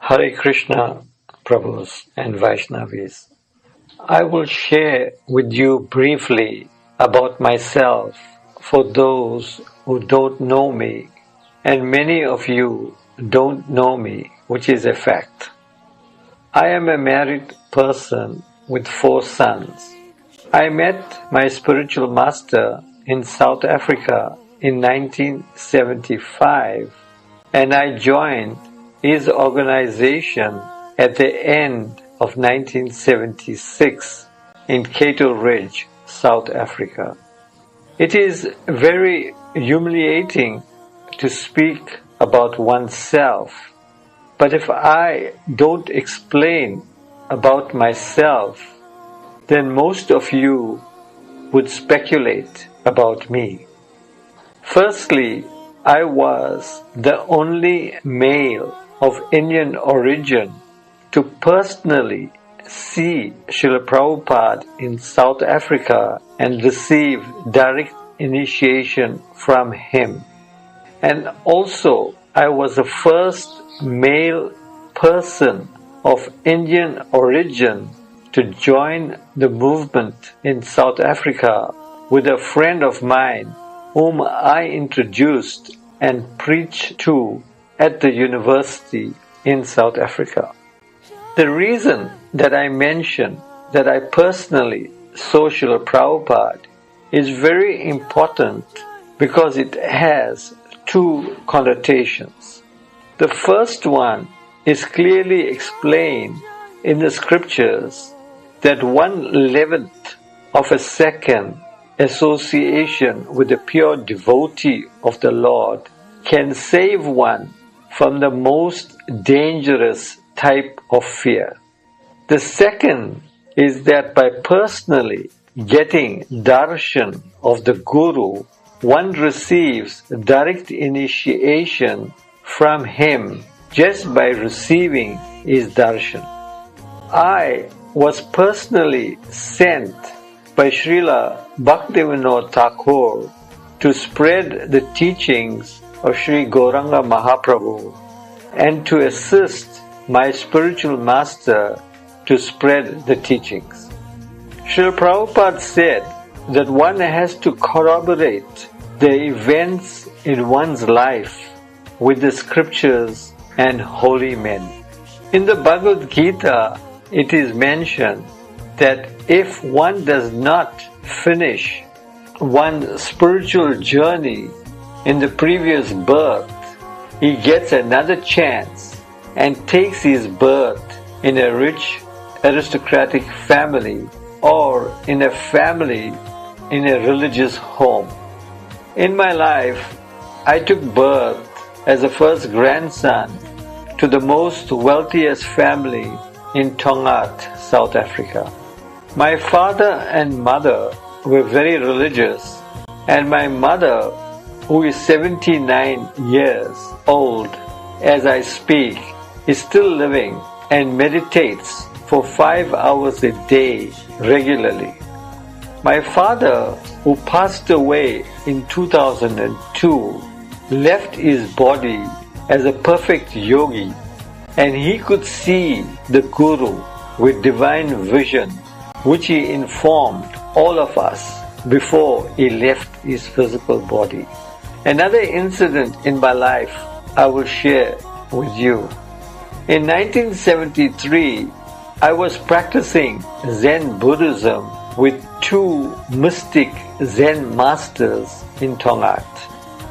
Hare Krishna, Prabhus and Vaishnavis. I will share with you briefly about myself for those who don't know me, and many of you don't know me, which is a fact. I am a married person with 4 sons. I met my spiritual master in South Africa in 1975, and I joined his organization at the end of 1976 in Cato Ridge, South Africa. It is very humiliating to speak about oneself, but if I don't explain about myself, then most of you would speculate about me. Firstly, I was the only male of Indian origin to personally see Srila Prabhupada in South Africa and receive direct initiation from him. And also, I was the first male person of Indian origin to join the movement in South Africa with a friend of mine whom I introduced and preached to at the university in South Africa. The reason that I mention that I personally saw Srila Prabhupada is very important because it has 2 connotations. The first one is clearly explained in the scriptures that 1/11 of a second association with the pure devotee of the Lord can save one from the most dangerous type of fear. The second is that by personally getting darshan of the Guru, one receives direct initiation from him just by receiving his darshan. I was personally sent by Srila Bhaktivinoda Thakur to spread the teachings of Sri Gauranga Mahaprabhu and to assist my spiritual master to spread the teachings. Srila Prabhupada said that one has to corroborate the events in one's life with the scriptures and holy men. In the Bhagavad Gita, it is mentioned that if one does not finish one's spiritual journey in the previous birth, he gets another chance and takes his birth in a rich aristocratic family or in a family in a religious home. In my life, I took birth as the first grandson to the most wealthiest family in Tongaat, South Africa. My father and mother were very religious, and my mother, who is 79 years old as I speak, is still living and meditates for 5 hours a day regularly. My father, who passed away in 2002, left his body as a perfect yogi, and he could see the Guru with divine vision, which he informed all of us before he left his physical body. Another incident in my life I will share with you. In 1973, I was practicing Zen Buddhism with 2 mystic Zen masters in Tongaat.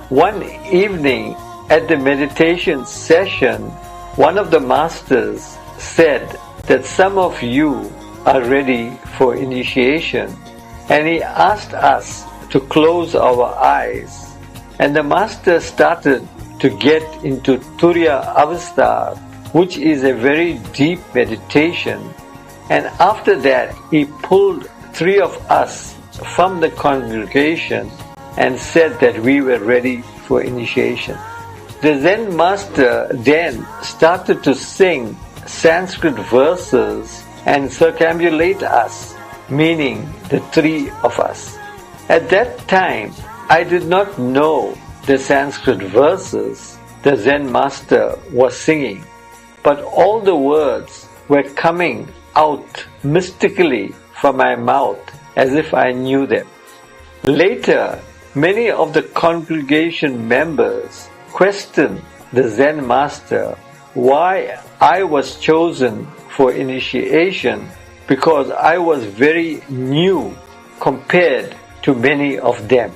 One evening at the meditation session, one of the masters said that some of you are ready for initiation, and he asked us to close our eyes. And the master started to get into Turiya Avastha, which is a very deep meditation. And after that, he pulled 3 of us from the congregation and said that we were ready for initiation. The Zen master then started to sing Sanskrit verses and circumambulate us, meaning the 3 of us. At that time, I did not know the Sanskrit verses the Zen master was singing. but all the words were coming out mystically from my mouth as if I knew them. Later, many of the congregation members questioned the Zen master why I was chosen for initiation, because I was very new compared to many of them.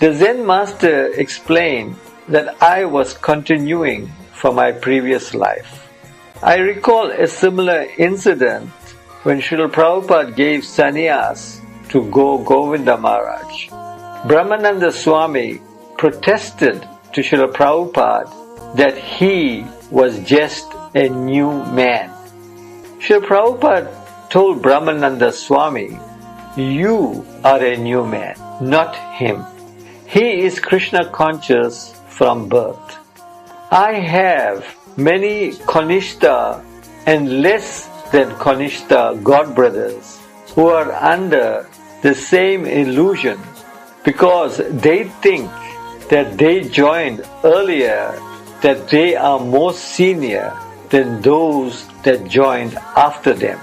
The Zen master explained that I was continuing from my previous life. I recall a similar incident when Srila Prabhupada gave sannyas to Govinda Maharaj. Brahmananda Swami protested to Srila Prabhupada that he was just a new man. Srila Prabhupada told Brahmananda Swami, "You are a new man, not him. He is Krishna conscious from birth. I have many kanishta and less than kanishta godbrothers who are under the same illusion because they think that they joined earlier, that they are more senior than those that joined after them,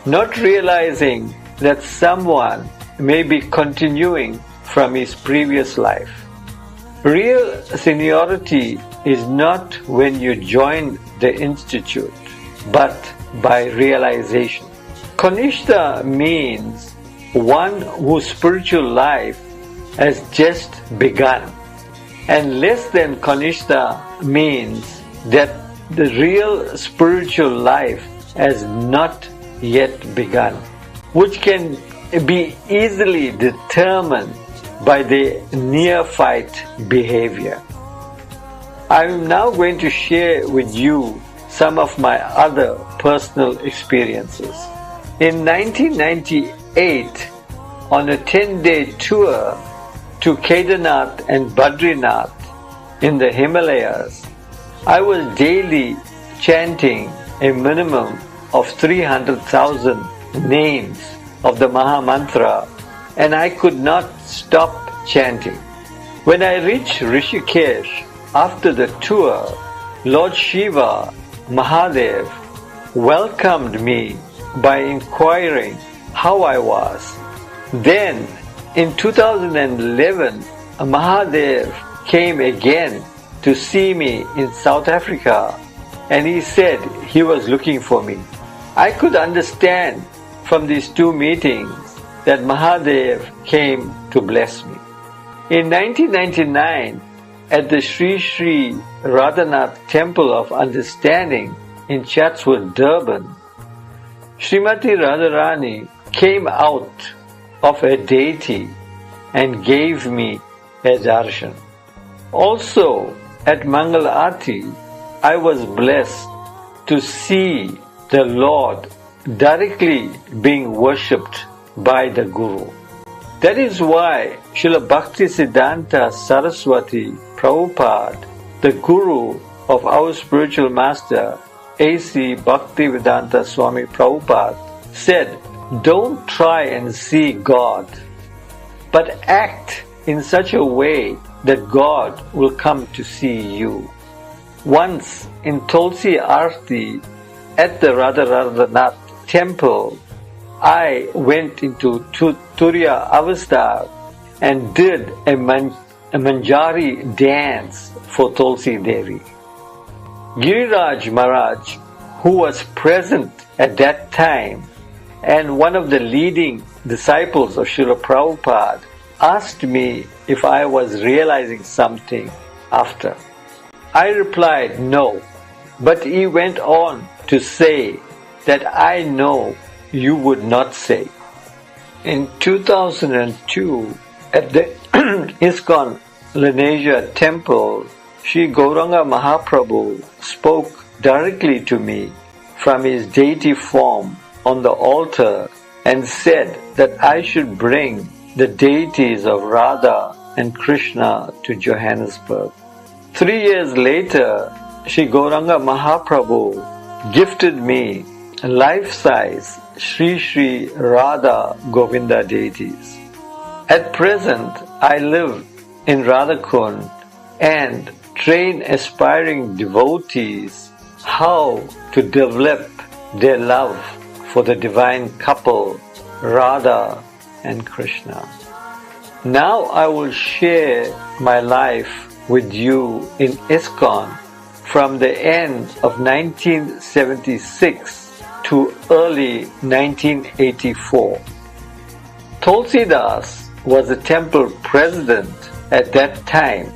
not realizing that someone may be continuing from his previous life. Real seniority is not when you join the institute, but by realization. Kanishta means one whose spiritual life has just begun, and less than kanishta means that the real spiritual life has not yet begun, which can be easily determined by the neophyte behavior. I am now going to share with you some of my other personal experiences. In 1998, on a 10-day tour to Kedarnath and Badrinath in the Himalayas, I was daily chanting a minimum of 300,000 names of the Maha Mantra, and I could not stop chanting. When I reached Rishikesh after the tour, Lord Shiva, Mahadev, welcomed me by inquiring how I was. Then, in 2011, Mahadev came again to see me in South Africa, and he said he was looking for me. I could understand from these two meetings that Mahadev came to bless me. In 1999, at the Sri Sri Radhanath Temple of Understanding in Chatswood, Durban, Srimati Radharani came out of a deity and gave me a darshan. Also, at Mangal Aarti, I was blessed to see the Lord directly being worshipped by the Guru. That is why Srila Bhaktisiddhanta Saraswati Prabhupada, the Guru of our spiritual master, A.C. Bhaktivedanta Swami Prabhupada, said, "Don't try and see God, but act in such a way that God will come to see you." Once in Tulsi Aarti at the Radharanath temple, I went into Turiya Avastha and did a Manjari dance for Tulsi Devi. Giriraj Maharaj, who was present at that time and one of the leading disciples of Srila Prabhupada, asked me if I was realizing something after. I replied no, but he went on to say that I know you would not say. In 2002, at the ISKCON Lenasia temple, Sri Gauranga Mahaprabhu spoke directly to me from his deity form on the altar and said that I should bring the deities of Radha and Krishna to Johannesburg. 3 years later, Sri Gauranga Mahaprabhu gifted me life-size Sri Sri Radha Govinda deities. At present, I live in Radhakund and train aspiring devotees how to develop their love for the divine couple Radha and Krishna. Now I will share my life with you in ISKCON from the end of 1976 to early 1984. Tulsidas was the temple president at that time,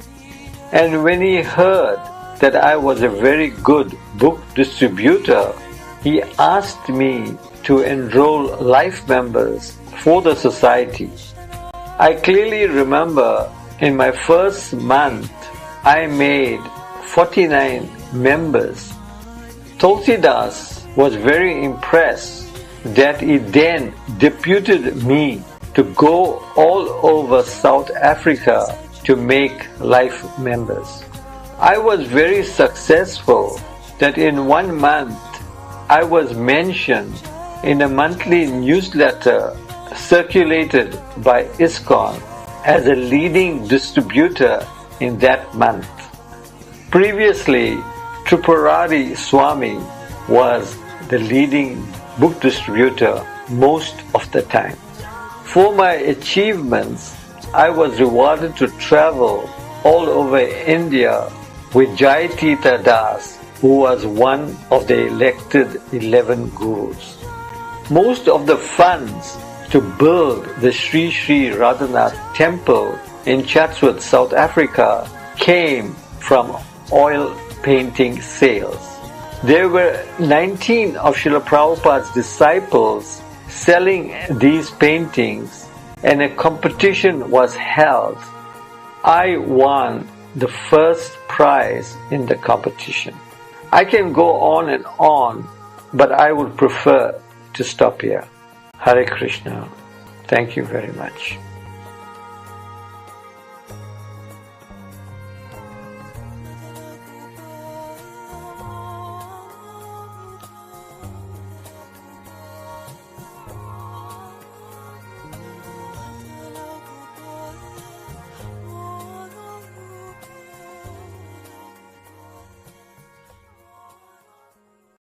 and when he heard that I was a very good book distributor, he asked me to enroll life members for the society. I clearly remember in my first month I made 49 members. Tulsidas was very impressed that he then deputed me to go all over South Africa to make life members. I was very successful that in 1 month I was mentioned in a monthly newsletter circulated by ISKCON as a leading distributor in that month. Previously, Tripurari Swami was the leading book distributor most of the time. For my achievements, I was rewarded to travel all over India with Jayatita Das, who was one of the elected 11 gurus. Most of the funds to build the Sri Sri Radhanath temple in Chatsworth, South Africa came from oil painting sales. There were 19 of Srila Prabhupada's disciples selling these paintings, and a competition was held. I won the first prize in the competition. I can go on, but I would prefer to stop here. Hare Krishna. Thank you very much.